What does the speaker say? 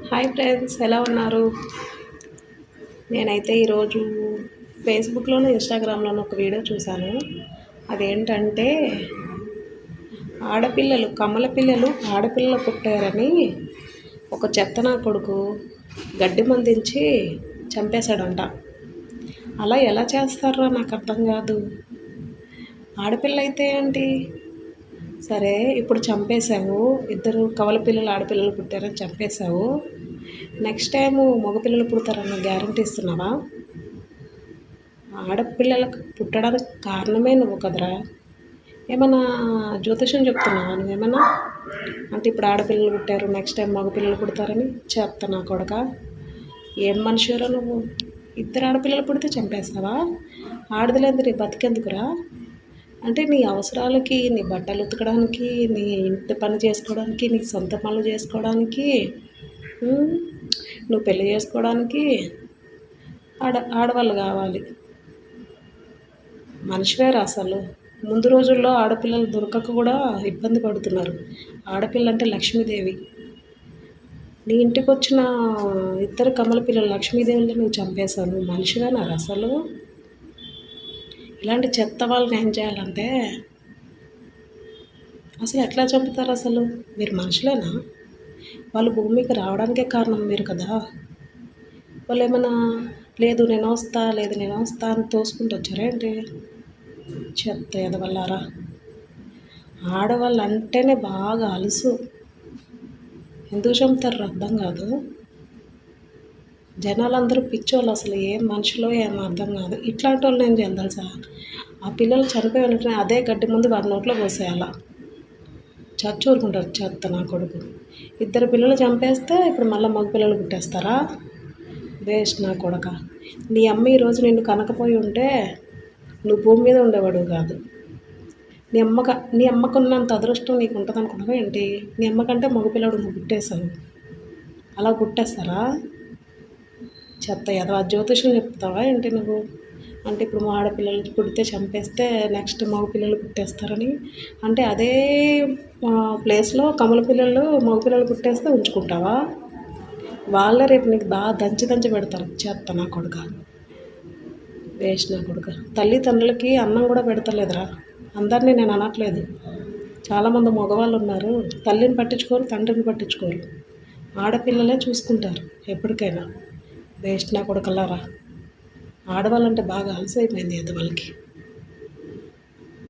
Hi friends, ఎలా ఉన్నారు? నేనైతే ఈరోజు ఫేస్బుక్లోను ఇన్స్టాగ్రామ్లోను ఒక వీడియో చూశాను. అదేంటంటే కమల పిల్లలు ఆడపిల్లలు పుట్టారని ఒక చెత్తనా కొడుకు గడ్డి మందించి చంపేశాడంట. అలా ఎలా చేస్తారో నాకు అర్థం కాదు. ఆడపిల్ల అయితే ఏంటి, సరే ఇప్పుడు చంపేశావు, ఇద్దరు కవల పిల్లలు ఆడపిల్లలు పుట్టారని చంపేశావు, నెక్స్ట్ టైము మగపిల్లలు పుడతారన్న గ్యారంటీ ఇస్తున్నావా? ఆడపిల్లలకు పుట్టడానికి కారణమే నువ్వు కదరా. ఏమన్నా జ్యోతిషం చెప్తున్నావా నువ్వేమన్నా? అంటే ఇప్పుడు ఆడపిల్లలు పుట్టారు, నెక్స్ట్ టైం మగపిల్లలు పుడతారని చెప్తున్నా కొడక. ఏం మనిషిరా నువ్వు? ఇద్దరు ఆడపిల్లలు పుడితే చంపేస్తావా? ఆడదిలేదు నీ బతికెందుకురా? అంటే నీ అవసరాలకి, నీ బట్టలు ఉతకడానికి, నీ ఇంటి పని చేసుకోవడానికి, నీ సొంత పనులు చేసుకోవడానికి, నువ్వు పెళ్ళి చేసుకోవడానికి ఆడవాళ్ళు కావాలి. మనిషివేరా అసలు. ముందు రోజుల్లో ఆడపిల్లలు దొరకక కూడా ఇబ్బంది పడుతున్నారు. ఆడపిల్ల అంటే లక్ష్మీదేవి. నీ ఇంటికి వచ్చిన ఇద్దరు కమల పిల్లలు లక్ష్మీదేవిని నువ్వు చంపేశావు. నువ్వు మనిషివేనారా అసలు? ఇలాంటి చెత్త వాళ్ళని ఏం చేయాలంటే అసలు ఎట్లా చంపుతారు? అసలు మీరు మనుషులేనా? వాళ్ళు భూమికి రావడానికే కారణం మీరు కదా. వాళ్ళు ఏమైనా లేదు నేను వస్తా అని తోసుకుంటూ వచ్చారా ఏంటి? చెత్త ఎదవల్లారా. ఆడవాళ్ళు అంటేనే బాగా అలుసు. ఎందుకు చంపుతారు అర్థం కాదు. జనాలందరూ పిచ్చోళ్ళు. అసలు ఏం మనుషులో ఏం అర్థం కాదు. ఇట్లాంటి వాళ్ళు ఏం చేయాలి తెలుసా? ఆ పిల్లలు చనిపోయి వెంటనే అదే గడ్డి ముందు వారి నోట్లో పోసేయాల. చచ్చూరుకుంటారు చెత్త నా కొడుకు. ఇద్దరు పిల్లలు చంపేస్తే ఇప్పుడు మళ్ళీ మగ పిల్లలు పుట్టేస్తారా? వేస్ట్ నా కొడక. నీ అమ్మ ఈరోజు నిన్ను కనకపోయి ఉంటే నువ్వు భూమి మీద ఉండేవాడు కాదు. నీ అమ్మకున్నంత అదృష్టం నీకు ఉంటుంది అనుకున్నావా ఏంటి? నీ అమ్మకంటే మగపిల్లడు నువ్వు పుట్టేశావు. అలా పుట్టేస్తారా? చెత్త ఎదవ జ్యోతిషం చెప్తావా ఏంటి నువ్వు? అంటే ఇప్పుడు మా ఆడపిల్లలు పుడితే చంపేస్తే నెక్స్ట్ మగపిల్లలు పుట్టేస్తారని, అంటే అదే ప్లేస్లో కమల పిల్లలు మగపిల్లలు పుట్టేస్తే ఉంచుకుంటావా? వాళ్ళే రేపు నీకు బాగా దంచి పెడతారు. చెత్త నా కొడుక. వేస్ట్ నా కొడుక. తల్లిదండ్రులకి అన్నం కూడా పెడతలేదురా. అందరినీ నేను అనట్లేదు. చాలామంది మగవాళ్ళు ఉన్నారు, తల్లిని పట్టించుకోరు, తండ్రిని పట్టించుకోరు. ఆడపిల్లలే చూసుకుంటారు ఎప్పటికైనా. వేస్ట్ నా కొడుకల్లారా. ఆడవాళ్ళంటే బాగా అలసైపోయింది వాళ్ళకి.